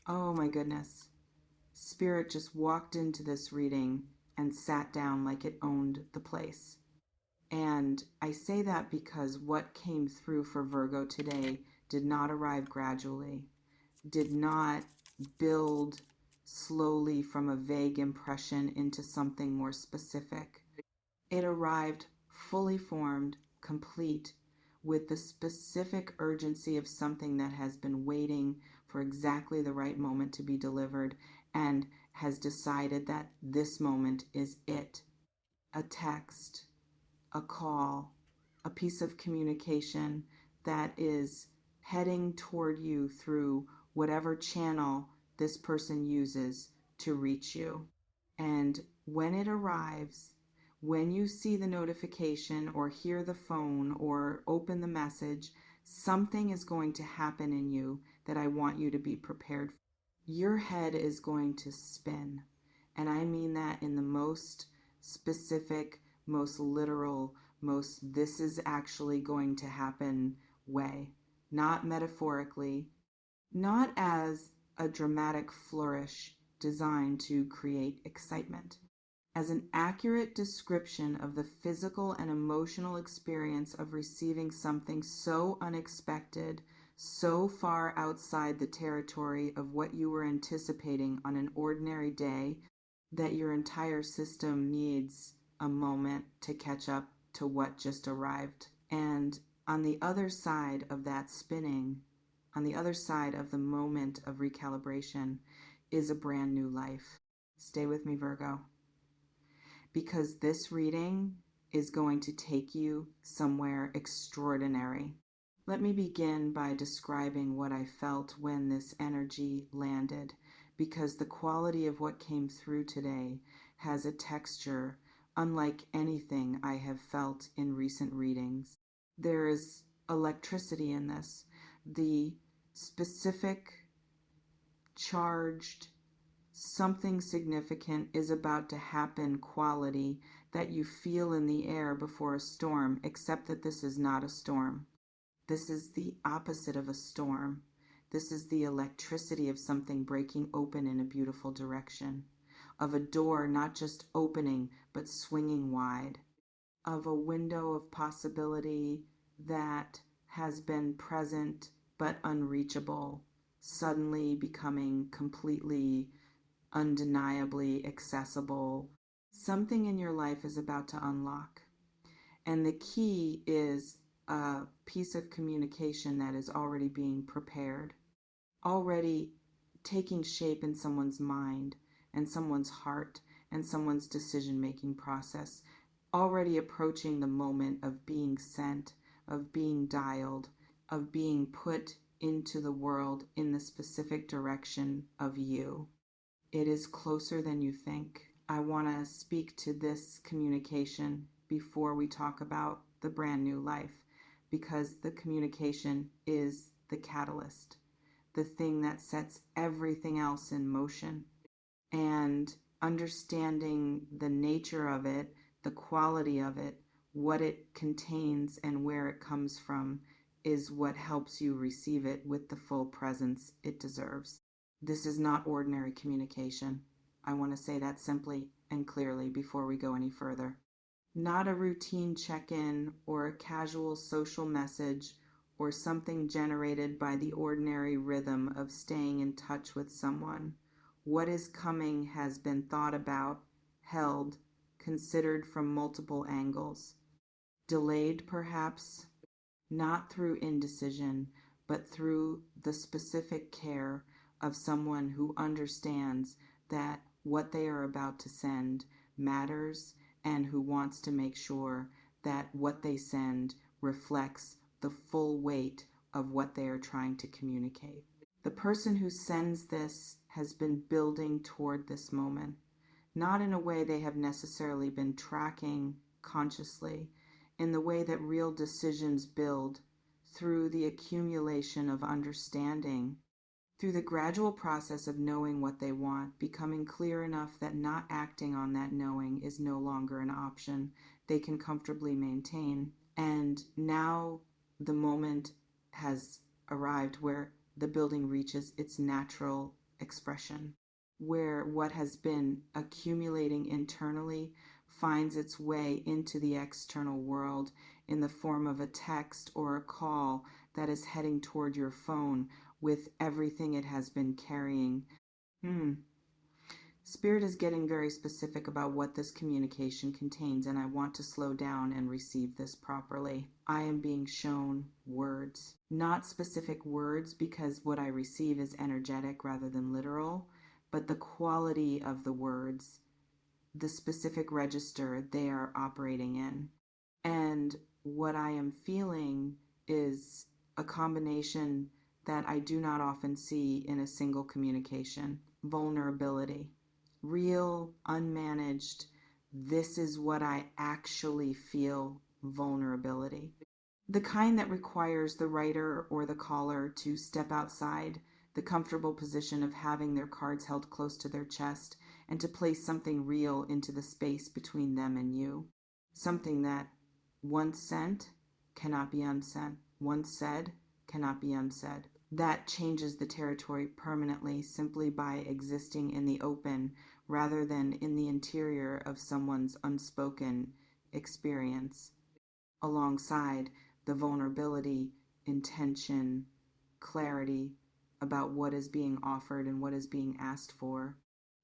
Oh my goodness. Spirit just walked into this reading and sat down like it owned the place. And I say that because what came through for Virgo today did not arrive gradually, did not build slowly from a vague impression into something more specific. It arrived fully formed, complete, with the specific urgency of something that has been waiting for exactly the right moment to be delivered and has decided that this moment is it. A text, a call, a piece of communication that is heading toward you through whatever channel this person uses to reach you. And when it arrives, when you see the notification or hear the phone or open the message, something is going to happen in you that I want you to be prepared for. Your head is going to spin. And I mean that in the most specific, most literal, most this is actually going to happen way. Not metaphorically, not as a dramatic flourish designed to create excitement, as an accurate description of the physical and emotional experience of receiving something so unexpected, so far outside the territory of what you were anticipating on an ordinary day that your entire system needs a moment to catch up to what just arrived. And on the other side of that spinning, on the other side of the moment of recalibration, is a brand new life. Stay with me, Virgo, because this reading is going to take you somewhere extraordinary. Let me begin by describing what I felt when this energy landed, because the quality of what came through today has a texture unlike anything I have felt in recent readings. There is electricity in this. The specific, charged, something significant is about to happen quality that you feel in the air before a storm, except that this is not a storm. This is the opposite of a storm. This is the electricity of something breaking open in a beautiful direction, of a door not just opening but swinging wide, of a window of possibility that has been present but unreachable, suddenly becoming completely, undeniably accessible. Something in your life is about to unlock. And the key is a piece of communication that is already being prepared, already taking shape in someone's mind and someone's heart and someone's decision-making process, already approaching the moment of being sent, of being dialed, of being put into the world in the specific direction of you. It is closer than you think. I want to speak to this communication before we talk about the brand new life, because the communication is the catalyst, the thing that sets everything else in motion. And understanding the nature of it, the quality of it, what it contains, and where it comes from is what helps you receive it with the full presence it deserves. This is not ordinary communication. I want to say that simply and clearly before we go any further. Not a routine check-in or a casual social message or something generated by the ordinary rhythm of staying in touch with someone. What is coming has been thought about, held, considered from multiple angles. Delayed, perhaps, not through indecision, but through the specific care of someone who understands that what they are about to send matters and who wants to make sure that what they send reflects the full weight of what they are trying to communicate. The person who sends this has been building toward this moment, not in a way they have necessarily been tracking consciously, in the way that real decisions build through the accumulation of understanding, through the gradual process of knowing what they want, becoming clear enough that not acting on that knowing is no longer an option they can comfortably maintain. And now the moment has arrived where the building reaches its natural expression, where what has been accumulating internally finds its way into the external world in the form of a text or a call that is heading toward your phone with everything it has been carrying. Spirit is getting very specific about what this communication contains, and I want to slow down and receive this properly. I am being shown words, not specific words, because what I receive is energetic rather than literal, but the quality of the words, the specific register they are operating in. And what I am feeling is a combination that I do not often see in a single communication: vulnerability. Real, unmanaged, this is what I actually feel vulnerability. The kind that requires the writer or the caller to step outside the comfortable position of having their cards held close to their chest and to place something real into the space between them and you. Something that once sent cannot be unsent, once said cannot be unsaid. That changes the territory permanently simply by existing in the open rather than in the interior of someone's unspoken experience, alongside the vulnerability, intention, clarity about what is being offered and what is being asked for,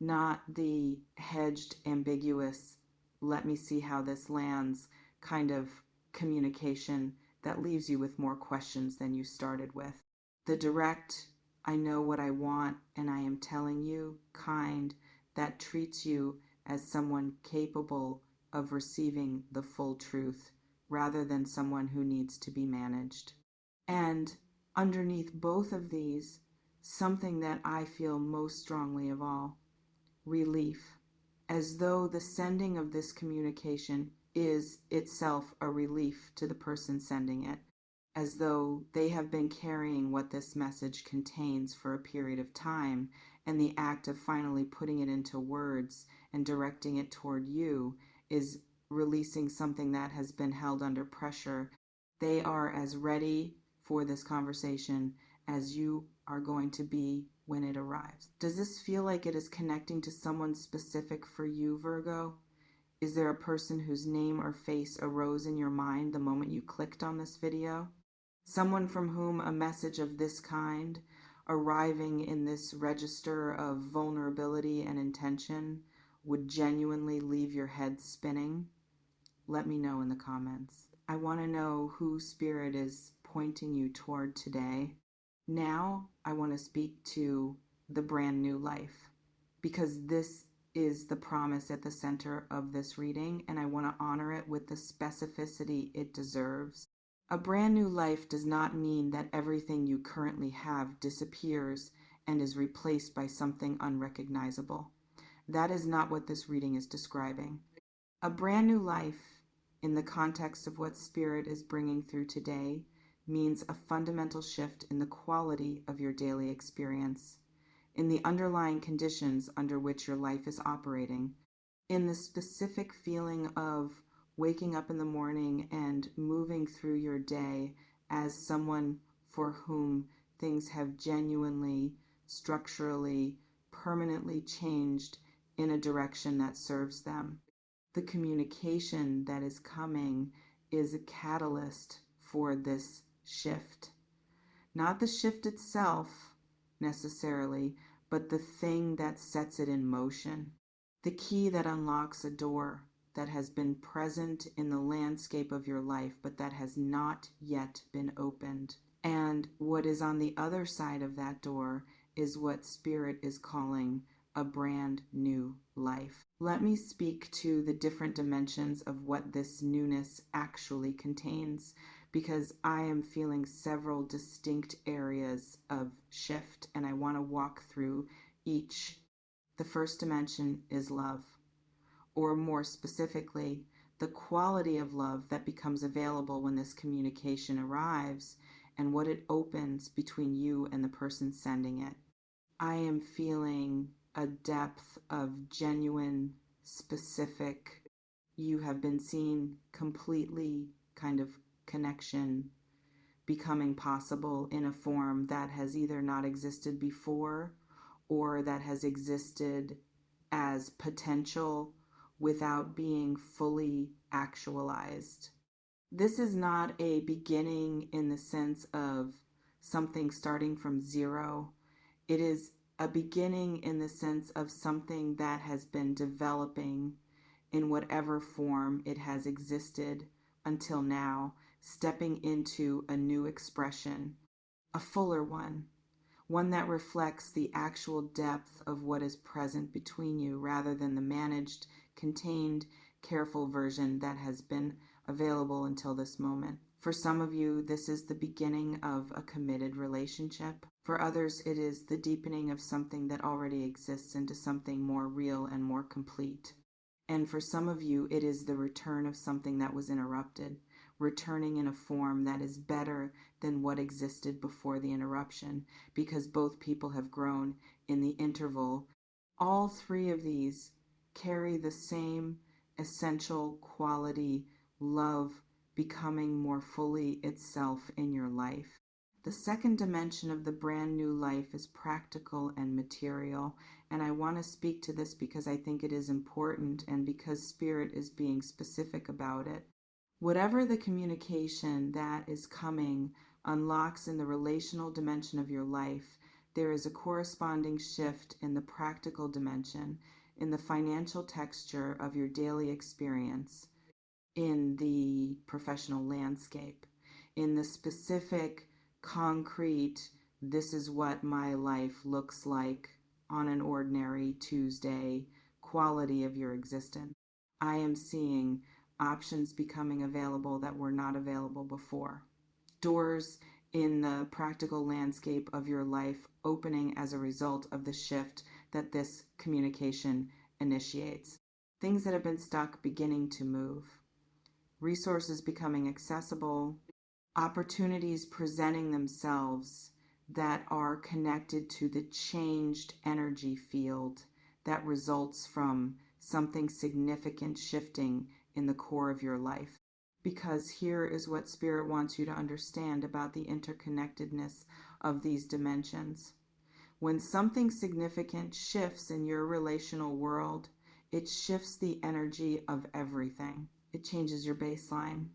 not the hedged, ambiguous, let me see how this lands kind of communication that leaves you with more questions than you started with. The direct, I know what I want and I am telling you kind that treats you as someone capable of receiving the full truth rather than someone who needs to be managed. And underneath both of these, something that I feel most strongly of all: relief, as though the sending of this communication is itself a relief to the person sending it, as though they have been carrying what this message contains for a period of time, and the act of finally putting it into words and directing it toward you is releasing something that has been held under pressure. They are as ready for this conversation as you are going to be when it arrives. Does this feel like it is connecting to someone specific for you, Virgo? Is there a person whose name or face arose in your mind the moment you clicked on this video? Someone from whom a message of this kind, arriving in this register of vulnerability and intention, would genuinely leave your head spinning? Let me know in the comments. I want to know who Spirit is pointing you toward today. Now I want to speak to the brand new life, because this is the promise at the center of this reading, and I want to honor it with the specificity it deserves. A brand new life does not mean that everything you currently have disappears and is replaced by something unrecognizable. That is not what this reading is describing. A brand new life, in the context of what Spirit is bringing through today, means a fundamental shift in the quality of your daily experience, in the underlying conditions under which your life is operating, in the specific feeling of waking up in the morning and moving through your day as someone for whom things have genuinely, structurally, permanently changed in a direction that serves them. The communication that is coming is a catalyst for this shift. Not the shift itself necessarily, but the thing that sets it in motion. The key that unlocks a door that has been present in the landscape of your life, but that has not yet been opened. And what is on the other side of that door is what Spirit is calling a brand new life. Let me speak to the different dimensions of what this newness actually contains, because I am feeling several distinct areas of shift, and I want to walk through each. The first dimension is love, or more specifically, the quality of love that becomes available when this communication arrives and what it opens between you and the person sending it. I am feeling a depth of genuine, specific, you have been seen completely kind of connection becoming possible in a form that has either not existed before or that has existed as potential without being fully actualized. This is not a beginning in the sense of something starting from zero. It is a beginning in the sense of something that has been developing in whatever form it has existed until now, stepping into a new expression, a fuller one that reflects the actual depth of what is present between you rather than the managed, contained, careful version that has been available until this moment. For some of you, this is the beginning of a committed relationship. For others, it is the deepening of something that already exists into something more real and more complete. And for some of you, it is the return of something that was interrupted, returning in a form that is better than what existed before the interruption, because both people have grown in the interval. All three of these carry the same essential quality: love, becoming more fully itself in your life. The second dimension of the brand new life is practical and material, and I want to speak to this because I think it is important and because Spirit is being specific about it. Whatever the communication that is coming unlocks in the relational dimension of your life, there is a corresponding shift in the practical dimension, in the financial texture of your daily experience, in the professional landscape, in the specific, concrete, this is what my life looks like on an ordinary Tuesday quality of your existence. I am seeing options becoming available that were not available before. Doors in the practical landscape of your life opening as a result of the shift that this communication initiates. Things that have been stuck beginning to move. Resources becoming accessible, opportunities presenting themselves that are connected to the changed energy field that results from something significant shifting in the core of your life. Because here is what Spirit wants you to understand about the interconnectedness of these dimensions. When something significant shifts in your relational world, it shifts the energy of everything. It changes your baseline.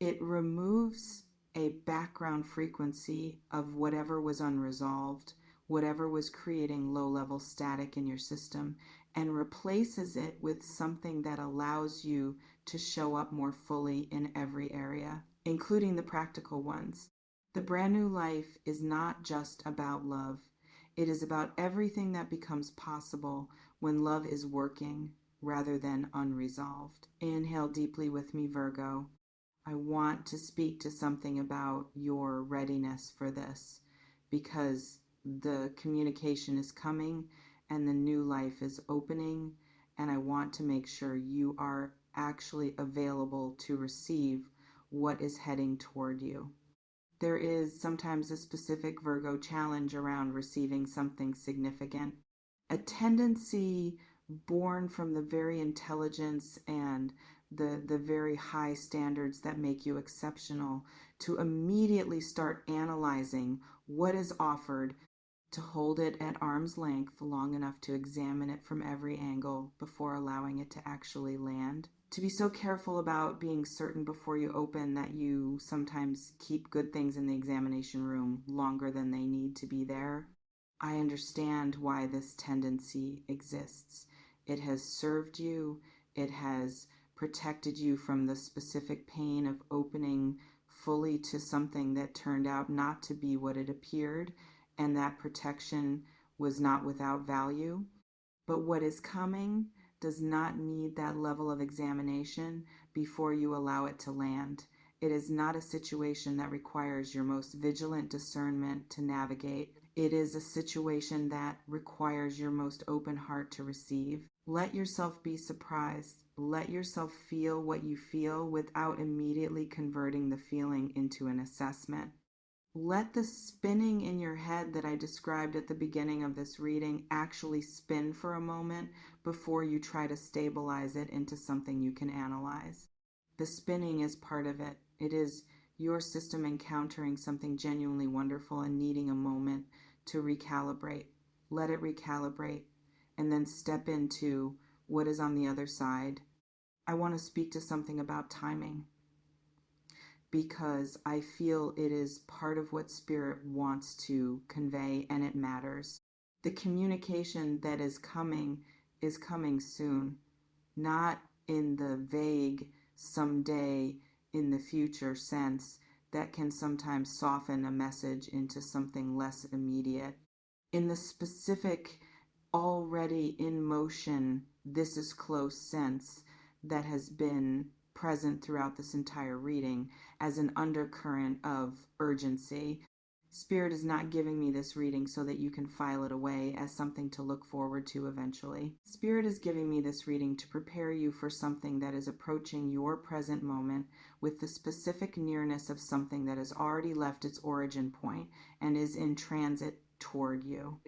It removes a background frequency of whatever was unresolved, whatever was creating low-level static in your system, and replaces it with something that allows you to show up more fully in every area, including the practical ones. The brand new life is not just about love. It is about everything that becomes possible when love is working rather than unresolved. Inhale deeply with me, Virgo. I want to speak to something about your readiness for this, because the communication is coming and the new life is opening, and I want to make sure you are actually available to receive what is heading toward you. There is sometimes a specific Virgo challenge around receiving something significant, a tendency born from the very intelligence and the very high standards that make you exceptional to immediately start analyzing what is offered, to hold it at arm's length long enough to examine it from every angle before allowing it to actually land. To be so careful about being certain before you open that you sometimes keep good things in the examination room longer than they need to be there. I understand why this tendency exists. It has served you. It has protected you from the specific pain of opening fully to something that turned out not to be what it appeared, and that protection was not without value. But what is coming does not need that level of examination before you allow it to land. It is not a situation that requires your most vigilant discernment to navigate. It is a situation that requires your most open heart to receive. Let yourself be surprised. Let yourself feel what you feel without immediately converting the feeling into an assessment. Let the spinning in your head that I described at the beginning of this reading actually spin for a moment before you try to stabilize it into something you can analyze. The spinning is part of it. It is your system encountering something genuinely wonderful and needing a moment to recalibrate. let it recalibrate, and then step into what is on the other side. I want to speak to something about timing because I feel it is part of what Spirit wants to convey, and it matters. The communication that is coming soon, not in the vague someday in the future sense that can sometimes soften a message into something less immediate. In the specific, already in motion, this is close sense that has been present throughout this entire reading as an undercurrent of urgency. Spirit is not giving me this reading so that you can file it away as something to look forward to eventually. Spirit is giving me this reading to prepare you for something that is approaching your present moment with the specific nearness of something that has already left its origin point and is in transit toward you.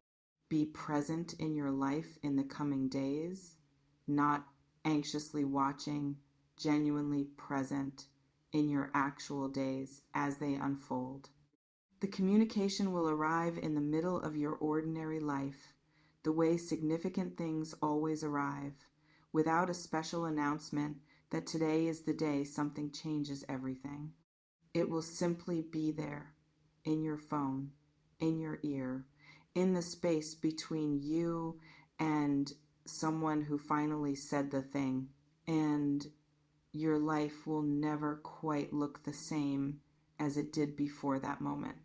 Be present in your life in the coming days, not anxiously watching, genuinely present in your actual days as they unfold. The communication will arrive in the middle of your ordinary life, the way significant things always arrive, without a special announcement that today is the day something changes everything. It will simply be there, in your phone, in your ear, in the space between you and someone who finally said the thing, and your life will never quite look the same as it did before that moment.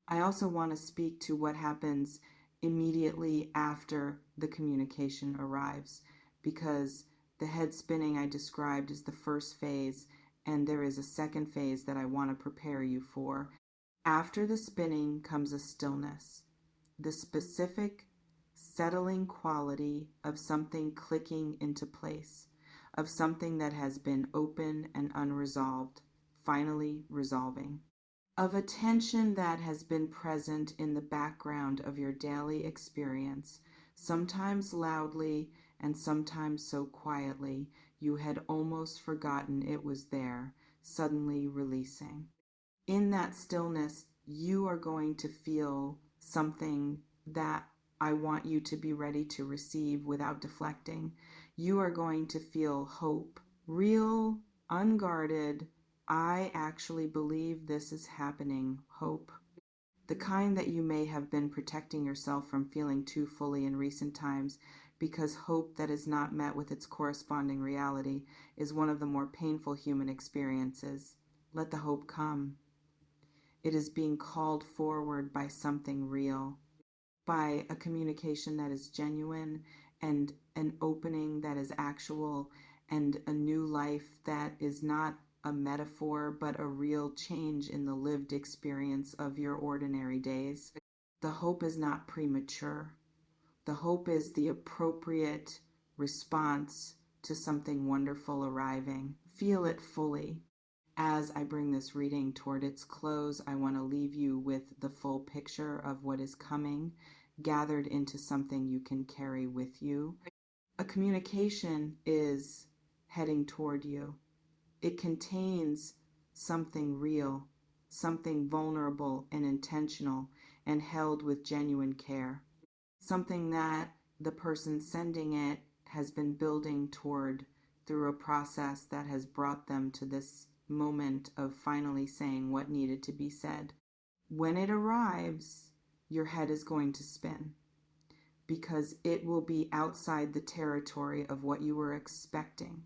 I also want to speak to what happens immediately after the communication arrives, because the head spinning I described is the first phase, and there is a second phase that I want to prepare you for. After the spinning comes a stillness, the specific settling quality of something clicking into place, of something that has been open and unresolved, finally resolving, of a tension that has been present in the background of your daily experience, sometimes loudly and sometimes so quietly you had almost forgotten it was there, suddenly releasing. In that stillness, you are going to feel something that I want you to be ready to receive without deflecting. You are going to feel hope, real, unguarded, I actually believe this is happening hope. The kind that you may have been protecting yourself from feeling too fully in recent times, because hope that is not met with its corresponding reality is one of the more painful human experiences. Let the hope come. It is being called forward by something real, by a communication that is genuine, and an opening that is actual, and a new life that is not a metaphor but a real change in the lived experience of your ordinary days. The hope is not premature. The hope is the appropriate response to something wonderful arriving. Feel it fully. As I bring this reading toward its close, I want to leave you with the full picture of what is coming, gathered into something you can carry with you. A communication is heading toward you. It contains something real, something vulnerable and intentional and held with genuine care. Something that the person sending it has been building toward through a process that has brought them to this moment of finally saying what needed to be said. When it arrives, your head is going to spin because it will be outside the territory of what you were expecting.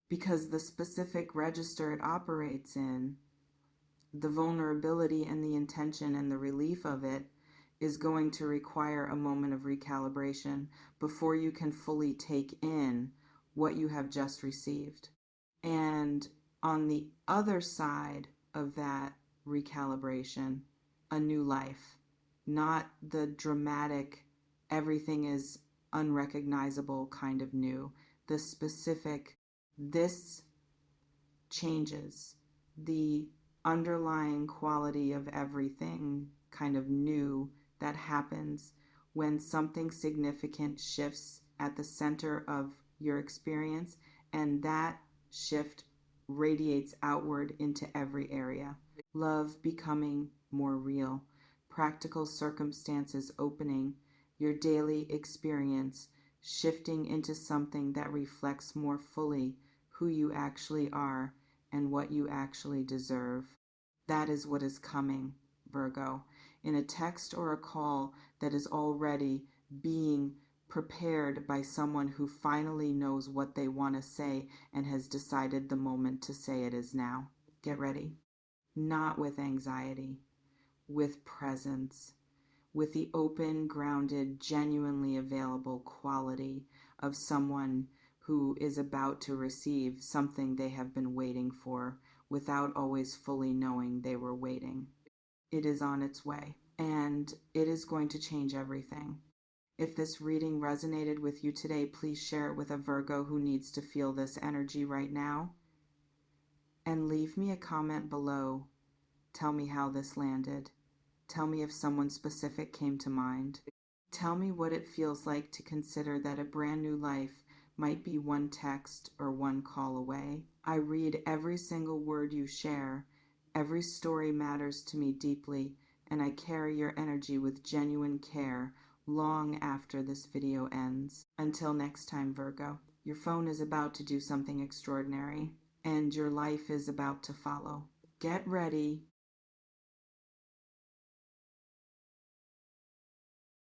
Because the specific register it operates in, the vulnerability and the intention and the relief of it is going to require a moment of recalibration before you can fully take in what you have just received. And on the other side of that recalibration, a new life, not the dramatic, everything is unrecognizable kind of new, the specific, this changes, the underlying quality of everything kind of new that happens when something significant shifts at the center of your experience, and that shift radiates outward into every area. Love becoming more real, practical circumstances opening, your daily experience shifting into something that reflects more fully who you actually are and what you actually deserve. That is what is coming, Virgo, in a text or a call that is already being prepared by someone who finally knows what they want to say and has decided the moment to say it is now. Get ready. Not with anxiety, with presence, with the open, grounded, genuinely available quality of someone who is about to receive something they have been waiting for without always fully knowing they were waiting. It is on its way, and it is going to change everything. If this reading resonated with you today, please share it with a Virgo who needs to feel this energy right now. And leave me a comment below. Tell me how this landed. Tell me if someone specific came to mind. Tell me what it feels like to consider that a brand new life might be one text or one call away. I read every single word you share. Every story matters to me deeply, and I carry your energy with genuine care long after this video ends. Until next time, Virgo, your phone is about to do something extraordinary, and your life is about to follow. Get ready